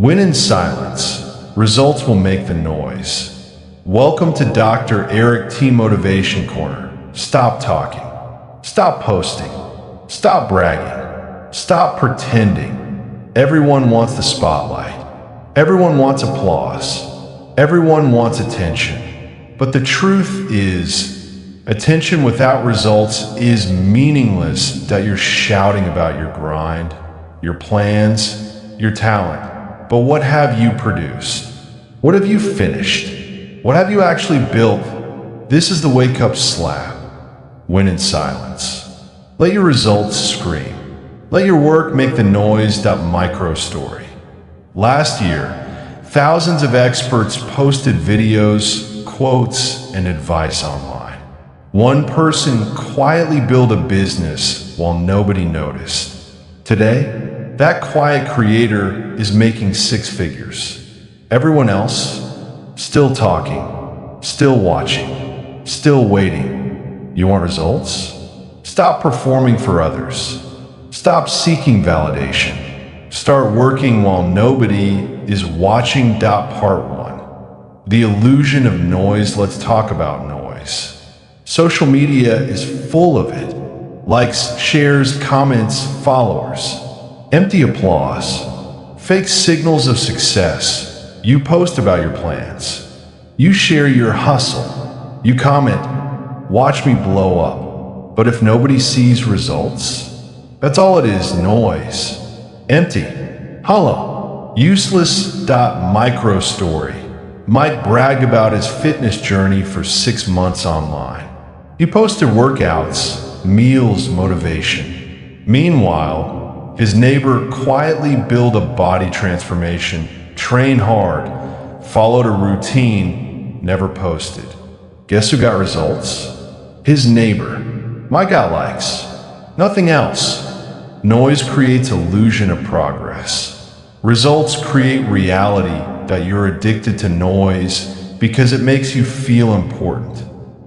Win in silence. Results will make the noise. Welcome to Dr. Eric T. Motivation Corner. Stop talking. Stop posting. Stop bragging. Stop pretending. Everyone wants the spotlight. Everyone wants applause. Everyone wants attention. But the truth is, attention without results is meaningless. That you're shouting about your grind, your plans, your talent. But what have you produced? What have you finished? What have you actually built? This is the wake-up slap. Win in silence. Let your results scream. Let your work make the noise. Micro story. Last year, thousands of experts posted videos, quotes, and advice online. One person quietly built a business while nobody noticed. Today, that quiet creator is making six figures. Everyone else, still talking, still watching, still waiting. You want results? Stop performing for others. Stop seeking validation. Start working while nobody is watching. Part 1. The illusion of noise. Let's talk about noise. Social media is full of it. Likes, shares, comments, followers. Empty applause. Fake signals of success. You post about your plans. You share your hustle. You comment, "Watch me blow up." But if nobody sees results, that's all it is, noise. Empty. Hollow. Useless. Micro story. Mike bragged about his fitness journey for 6 months online. He posted workouts, meals, motivation. Meanwhile, his neighbor quietly built a body transformation, trained hard, followed a routine, never posted. Guess who got results? His neighbor. Mike got likes. Nothing else. Noise creates illusion of progress. Results create reality. That you're addicted to noise because it makes you feel important.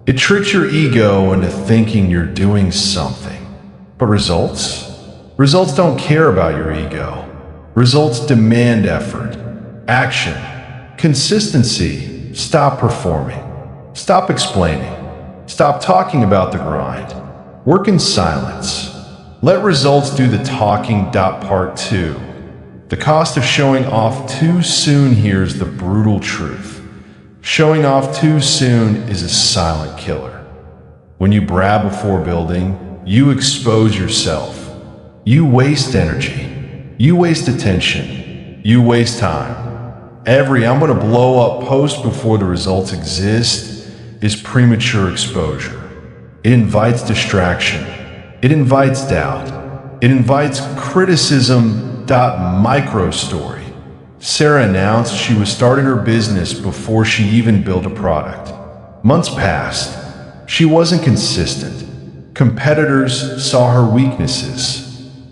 It tricks your ego into thinking you're doing something. But results? Results don't care about your ego. Results demand effort, action, consistency. Stop performing. Stop explaining. Stop talking about the grind. Work in silence. Let results do the talking. Part 2. The cost of showing off too soon. Here's the brutal truth. Showing off too soon is a silent killer. When you brag before building, you expose yourself. You waste energy. You waste attention. You waste time. Every "I'm gonna blow up" post before the results exist is premature exposure. It invites distraction. It invites doubt. It invites criticism. Micro story. Sarah announced she was starting her business before she even built a product. Months passed. She wasn't consistent. Competitors saw her weaknesses.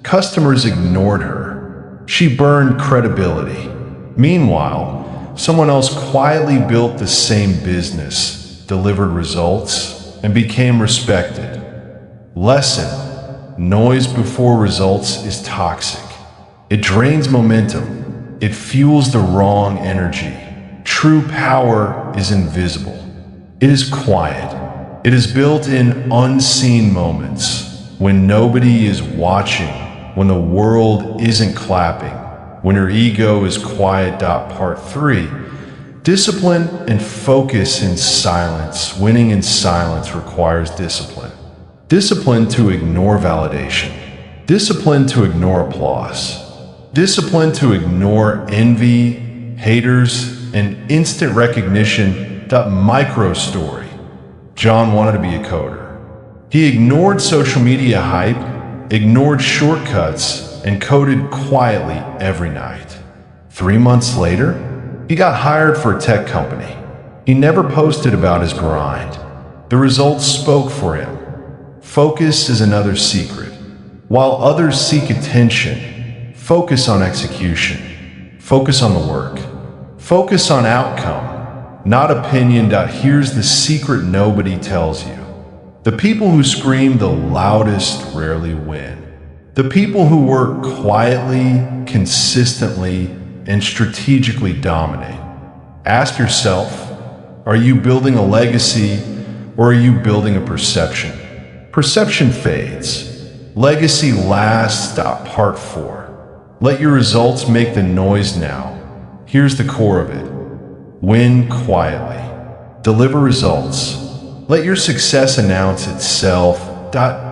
Customers ignored her. She burned credibility. Meanwhile, someone else quietly built the same business, delivered results, and became respected. Lesson: noise before results is toxic. It drains momentum. It fuels the wrong energy. True power is invisible. It is quiet. It is built in unseen moments, when nobody is watching, when the world isn't clapping, when your ego is quiet. Part 3. Discipline and focus in silence. Winning in silence requires discipline. Discipline to ignore validation. Discipline to ignore applause. Discipline to ignore envy, haters, and instant recognition. Micro story. John wanted to be a coder. He ignored social media hype, ignored shortcuts, and coded quietly every night. 3 months later, he got hired for a tech company. He never posted about his grind. The results spoke for him. Focus is another secret. While others seek attention, focus on execution. Focus on the work. Focus on outcome, not opinion. Here's the secret nobody tells you. The people who scream the loudest rarely win. The people who work quietly, consistently, and strategically dominate. Ask yourself, are you building a legacy or are you building a perception? Perception fades. Legacy lasts. Part 4. Let your results make the noise now. Here's the core of it. Win quietly. Deliver results. Let your success announce itself.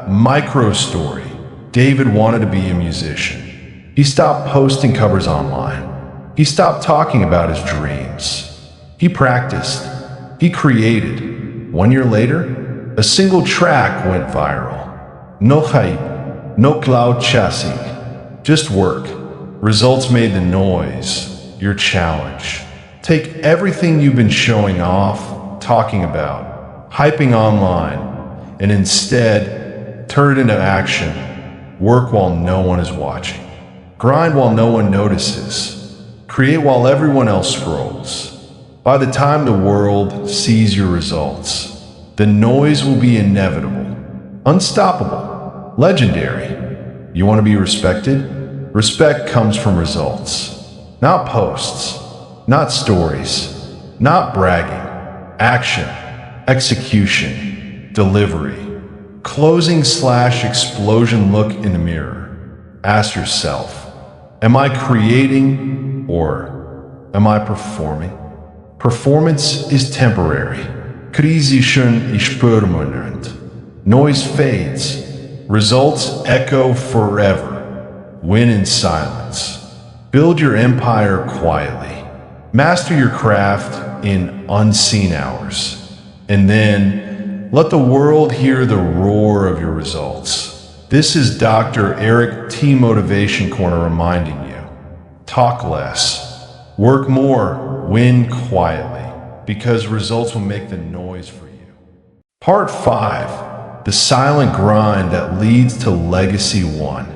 Micro story. David wanted to be a musician. He stopped posting covers online. He stopped talking about his dreams. He practiced. He created. 1 year later, a single track went viral. No hype, no cloud chasing, just work. Results made the noise. Your challenge. Take everything you've been showing off, talking about, hyping online, and instead turn it into action. Work while no one is watching. Grind while no one notices. Create while everyone else scrolls. By the time the world sees your results, the noise will be inevitable, unstoppable, legendary. You want to be respected? Respect comes from results, not posts, not stories, not bragging. Action, execution, delivery. Closing/explosion. Look in the mirror. Ask yourself, am I creating or am I performing? Performance is temporary. Krise ist permanent. Noise fades. Results echo forever. Win in silence. Build your empire quietly. Master your craft in unseen hours. And then let the world hear the roar of your results. This is Dr. Eric T. Motivation Corner reminding you. Talk less. Work more. Win quietly. Because results will make the noise for you. Part 5. The silent grind that leads to Legacy 1.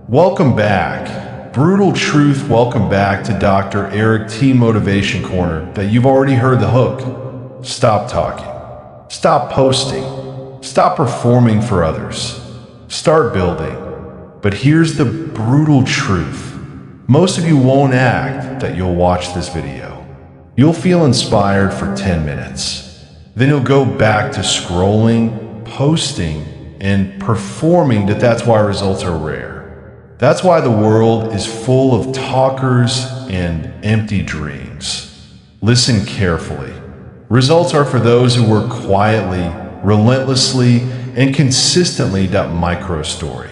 Welcome back. Brutal truth, welcome back to Dr. Eric T. Motivation Corner that you've already heard the hook. Stop talking. Stop posting. Stop performing for others. Start building. But here's the brutal truth. Most of you won't act that you'll watch this video. You'll feel inspired for 10 minutes. Then you'll go back to scrolling, posting, and performing. That's why results are rare. That's why the world is full of talkers and empty dreams. Listen carefully. Results are for those who work quietly, relentlessly, and consistently. Micro story.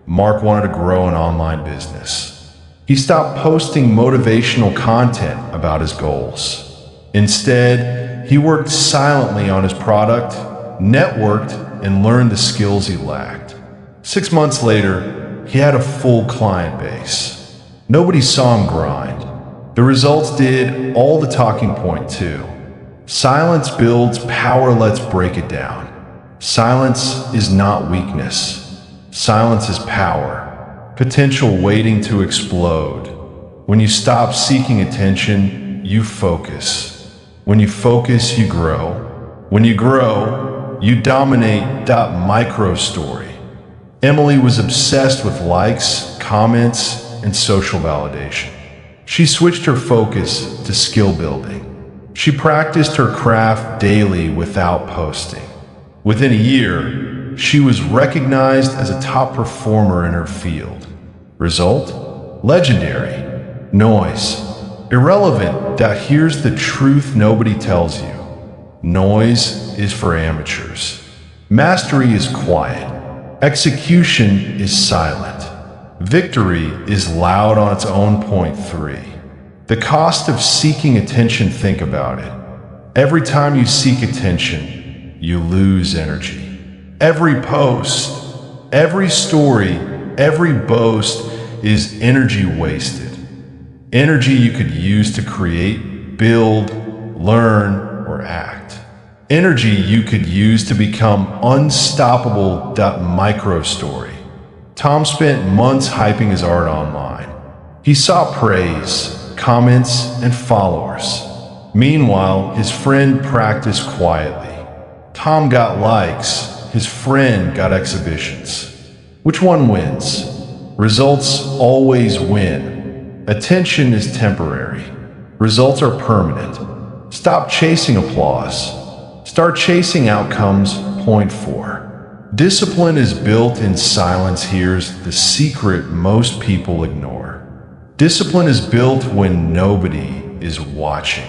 Mark wanted to grow an online business. He stopped posting motivational content about his goals. Instead, he worked silently on his product, networked, and learned the skills he lacked. 6 months later, he had a full client base. Nobody saw him grind. The results did all the talking point too. Silence builds power. Let's break it down. Silence is not weakness. Silence is power. Potential waiting to explode. When you stop seeking attention, you focus. When you focus, you grow. When you grow, you dominate. Micro story. Emily was obsessed with likes, comments, and social validation. She switched her focus to skill building. She practiced her craft daily without posting. Within a year, she was recognized as a top performer in her field. Result? Legendary. Noise. Irrelevant. Here's the truth nobody tells you. Noise is for amateurs. Mastery is quiet. Execution is silent. Victory is loud on its own. Point 3. The cost of seeking attention. Think about it. Every time you seek attention, you lose energy. Every post, every story, every boast is energy wasted. Energy you could use to create, build, learn, or act. Energy you could use to become unstoppable. Micro story. Tom spent months hyping his art online. He saw praise, comments, and followers. Meanwhile, his friend practiced quietly. Tom got likes. His friend got exhibitions. Which one wins? Results always win. Attention is temporary. Results are permanent. Stop chasing applause. Start chasing outcomes. Point 4. Discipline is built in silence. Here's the secret most people ignore. Discipline is built when nobody is watching.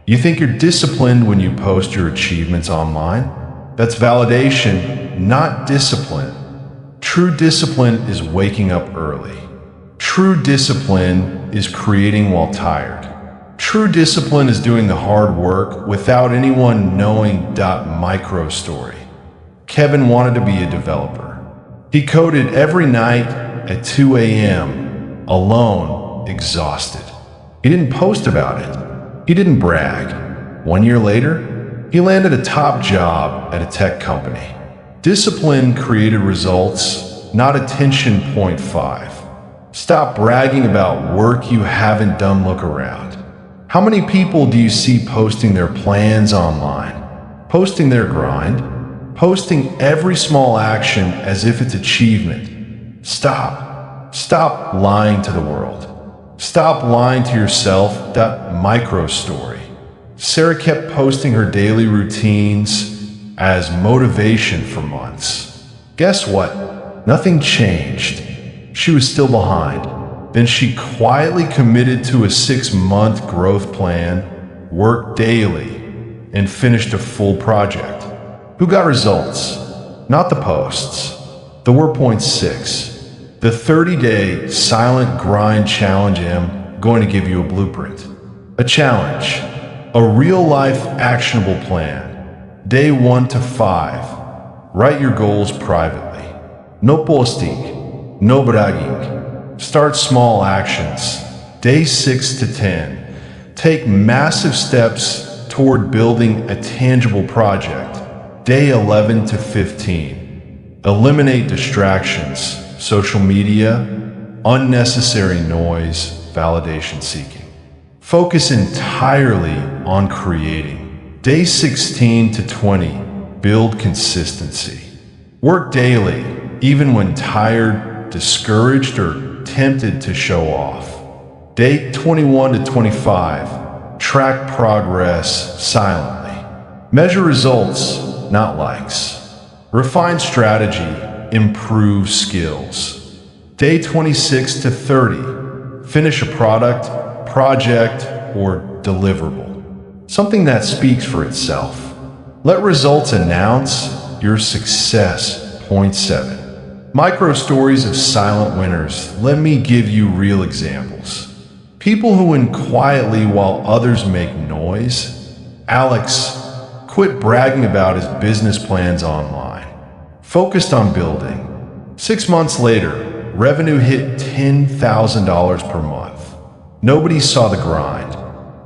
You think you're disciplined when you post your achievements online? That's validation, not discipline. True discipline is waking up early. True discipline is creating while tired. True discipline is doing the hard work without anyone knowing. Micro story. Kevin wanted to be a developer. He coded every night at 2 a.m., alone, exhausted. He didn't post about it. He didn't brag. 1 year later, he landed a top job at a tech company. Discipline created results, not attention. Point 5. Stop bragging about work you haven't done. Look around. How many people do you see posting their plans online, posting their grind, posting every small action as if it's achievement? Stop lying to the world. Stop lying to yourself. Micro story. Sarah kept posting her daily routines as motivation for months. Guess what? Nothing changed. She was still behind. Then she quietly committed to a 6-month growth plan, worked daily, and finished a full project. Who got results? Not the posts. The were. Point 6. The 30-day silent grind challenge. I'm going to give you a blueprint. A challenge. A real-life actionable plan. Day 1 to 5. Write your goals privately. No posting. No bragging. Start small actions. Day 6 to 10. Take massive steps toward building a tangible project. Day 11 to 15. Eliminate distractions, social media, unnecessary noise, validation seeking. Focus entirely on creating. Day 16 to 20. Build consistency. Work daily, even when tired, discouraged, or tempted to show off. Day 21 to 25. Track progress silently. Measure results, not likes. Refine strategy, improve skills. Day 26 to 30. Finish a product, project, or deliverable. Something that speaks for itself. Let results announce your success. Point 7. Micro stories of silent winners. Let me give you real examples. People who win quietly while others make noise. Alex quit bragging about his business plans online. Focused on building. 6 months later, revenue hit $10,000 per month. Nobody saw the grind.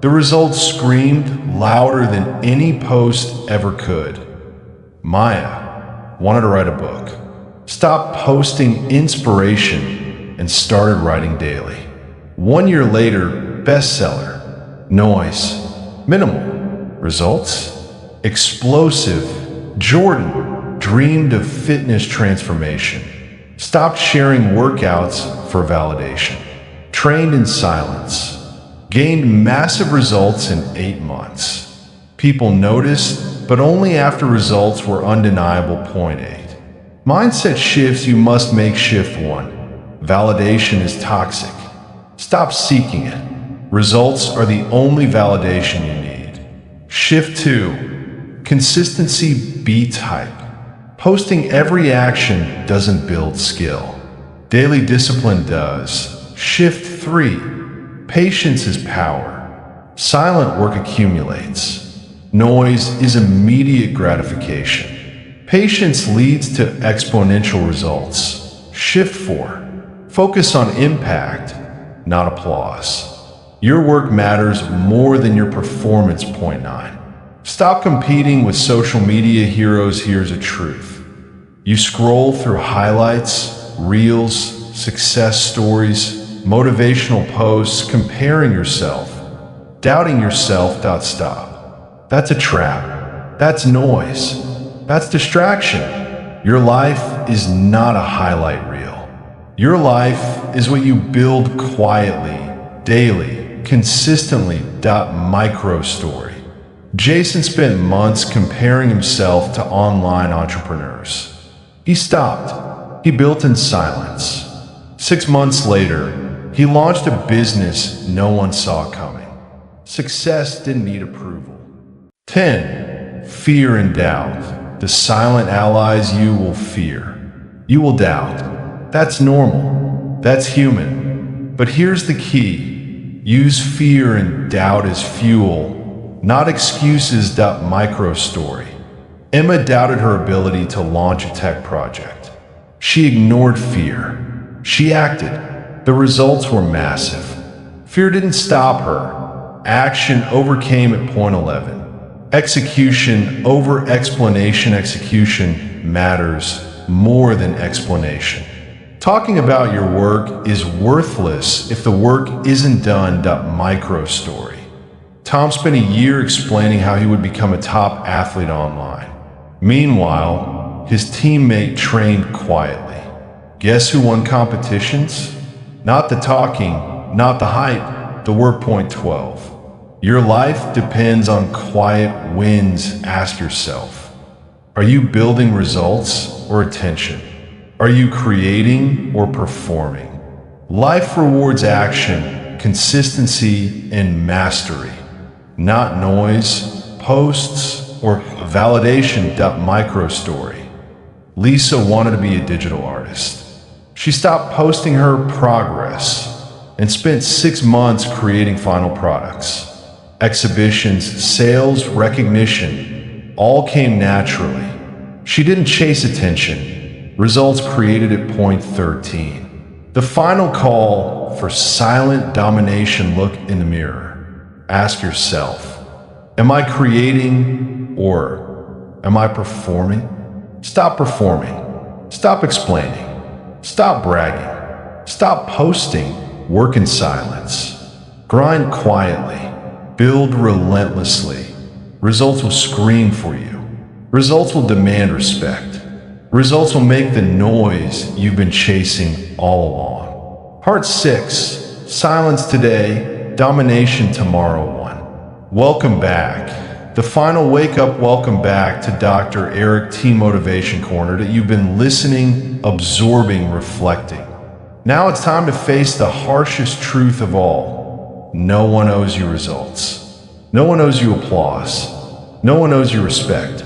The results screamed louder than any post ever could. Maya wanted to write a book. Stopped posting inspiration and started writing daily. 1 year later, bestseller. Noise. Minimal. Results? Explosive. Jordan dreamed of fitness transformation. Stopped sharing workouts for validation. Trained in silence. Gained massive results in 8 months. People noticed, but only after results were undeniable. Point 8. Mindset shifts. You must make. Shift 1. Validation is toxic. Stop seeking it. Results are the only validation you need. Shift 2. Consistency beats hype. Posting every action doesn't build skill. Daily discipline does. Shift 3. Patience is power. Silent work accumulates. Noise is immediate gratification. Patience leads to exponential results. Shift 4. Focus on impact, not applause. Your work matters more than your performance. Point 9. Stop competing with social media heroes. Here's a truth. You scroll through highlights, reels, success stories, motivational posts, comparing yourself, doubting yourself. Stop. That's a trap. That's noise. That's distraction. Your life is not a highlight reel. Your life is what you build quietly daily, consistently. Micro story. Jason spent months comparing himself to online entrepreneurs. He stopped. He built in silence. 6 months later, he launched a business no one saw coming. Success didn't need approval. 10. Fear and doubt. The silent allies you will fear. You will doubt. That's normal. That's human. But here's the key. Use fear and doubt as fuel, not excuses. Micro story. Emma doubted her ability to launch a tech project. She ignored fear. She acted. The results were massive. Fear didn't stop her. Action overcame at point 11. Execution over explanation. Execution matters more than explanation. Talking about your work is worthless if the work isn't done. Micro story. Tom spent a year explaining how he would become a top athlete online. Meanwhile, his teammate trained quietly. Guess who won competitions? Not the talking, not the hype, the work. Point 12. Your life depends on quiet wins. Ask yourself, are you building results or attention? Are you creating or performing? Life rewards action, consistency, and mastery, not noise, posts, or validation. Micro story. Lisa wanted to be a digital artist. She stopped posting her progress and spent 6 months creating final products. Exhibitions, sales, recognition, all came naturally. She didn't chase attention. Results created at point 13. The final call for silent domination. Look in the mirror. Ask yourself, am I creating or am I performing? Stop performing. Stop explaining. Stop bragging. Stop posting. Work in silence. Grind quietly. Build relentlessly. Results will scream for you. Results will demand respect. Results will make the noise you've been chasing all along. Part 6. Silence today, domination tomorrow. 1. Welcome back. The final wake-up. Welcome back to Dr. Eric T. Motivation Corner that you've been listening, absorbing, reflecting. Now it's time to face the harshest truth of all. No one owes you results. No one owes you applause. No one owes you respect.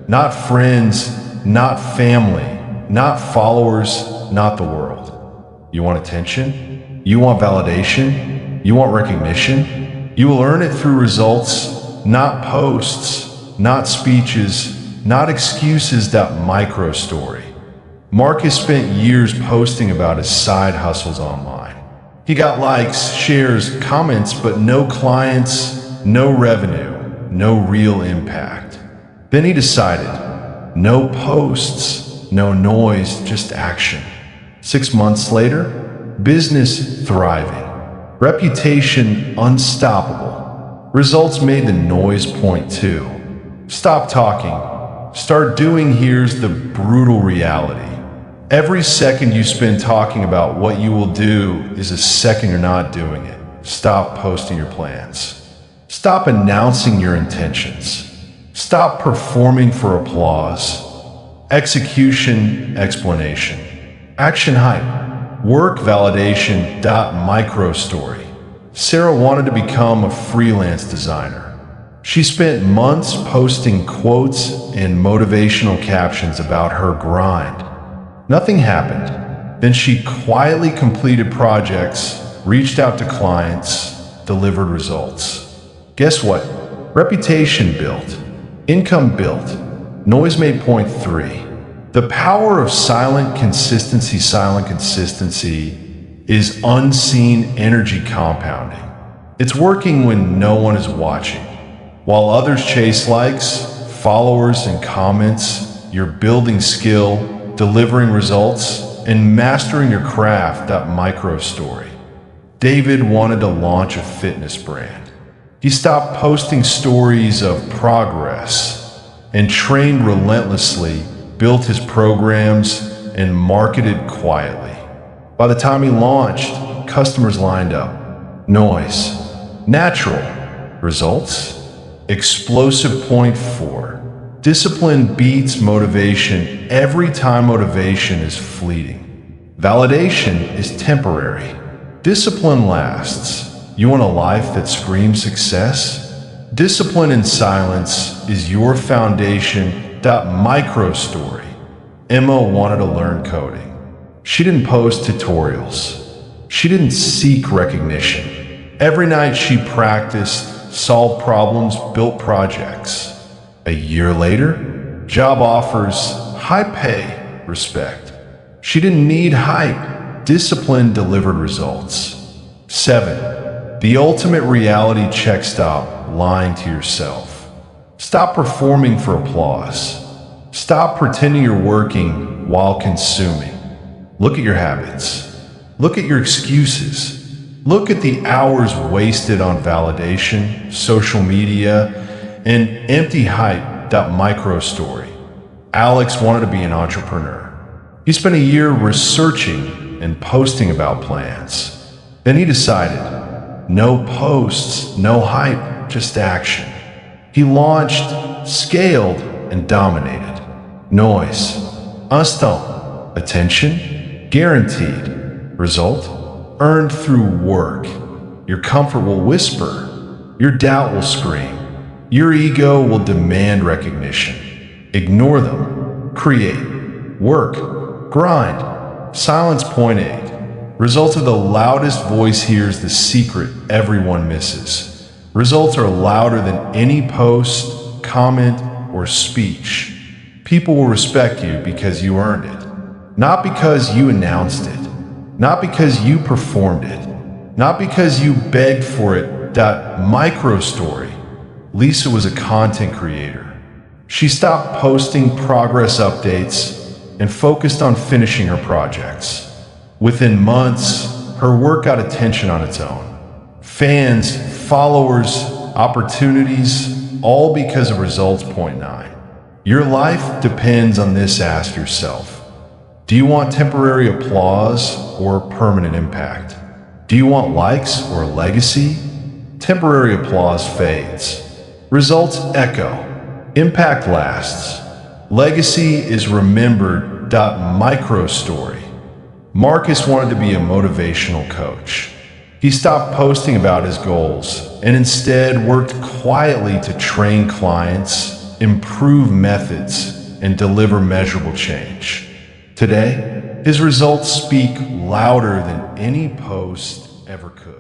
Not friends, not family, not followers, not the world. You want attention? You want validation? You want recognition? You will earn it through results, not posts, not speeches, not excuses. Micro story. Marcus spent years posting about his side hustles online. He got likes, shares, comments, but no clients, no revenue, no real impact. Then he decided, no posts, no noise, just action. 6 months later, business thriving, reputation unstoppable. Results made the noise. Point 2. Stop talking, start doing. Here's the brutal reality. Every second you spend talking about what you will do is a second you're not doing it. Stop posting your plans. Stop announcing your intentions. Stop performing for applause. Execution, explanation. Action, hype. Work, validation. Micro story. Sarah wanted to become a freelance designer. She spent months posting quotes and motivational captions about her grind. Nothing happened. Then she quietly completed projects, reached out to clients, delivered results. Guess what? Reputation built. Income built. Noise made. Point 3. The power of silent consistency. Silent consistency is unseen energy compounding. It's working when no one is watching. While others chase likes, followers, and comments, you're building skill, delivering results, and mastering your craft. Micro story. David wanted to launch a fitness brand. He stopped posting stories of progress and trained relentlessly, built his programs, and marketed quietly. By the time he launched, customers lined up. Noise. Natural. Results. Explosive. Point 4. Discipline beats motivation every time motivation is fleeting. Validation is temporary. Discipline lasts. You want a life that screams success? Discipline in silence is your foundation. Micro story. Emma wanted to learn coding. She didn't post tutorials. She didn't seek recognition. Every night she practiced, solved problems, built projects. A year later, job offers, high pay, respect. She didn't need hype. Discipline delivered results. 7. The ultimate reality check. Stop lying to yourself. Stop performing for applause. Stop pretending you're working while consuming. Look at your habits. Look at your excuses. Look at the hours wasted on validation, social media, and empty hype. Micro story. Alex wanted to be an entrepreneur. He spent a year researching and posting about plans. Then he decided, no posts, no hype, just action. He launched, scaled, and dominated. Noise. Instant. Attention. Guaranteed. Result. Earned through work. Your comfort will whisper. Your doubt will scream. Your ego will demand recognition. Ignore them. Create. Work. Grind. Silence. Point 8. Result of the loudest voice. Here's the secret everyone misses. Results are louder than any post, comment, or speech. People will respect you because you earned it. Not because you announced it. Not because you performed it. Not because you begged for it. Micro story. Lisa was a content creator. She stopped posting progress updates and focused on finishing her projects. Within months, her work got attention on its own. Fans, followers, opportunities, all because of results. Point 9. Your life depends on this. Ask yourself, do you want temporary applause or permanent impact? Do you want likes or legacy? Temporary applause fades. Results echo. Impact lasts. Legacy is remembered. Micro story. Marcus wanted to be a motivational coach. He stopped posting about his goals and instead worked quietly to train clients, improve methods, and deliver measurable change. Today, his results speak louder than any post ever could.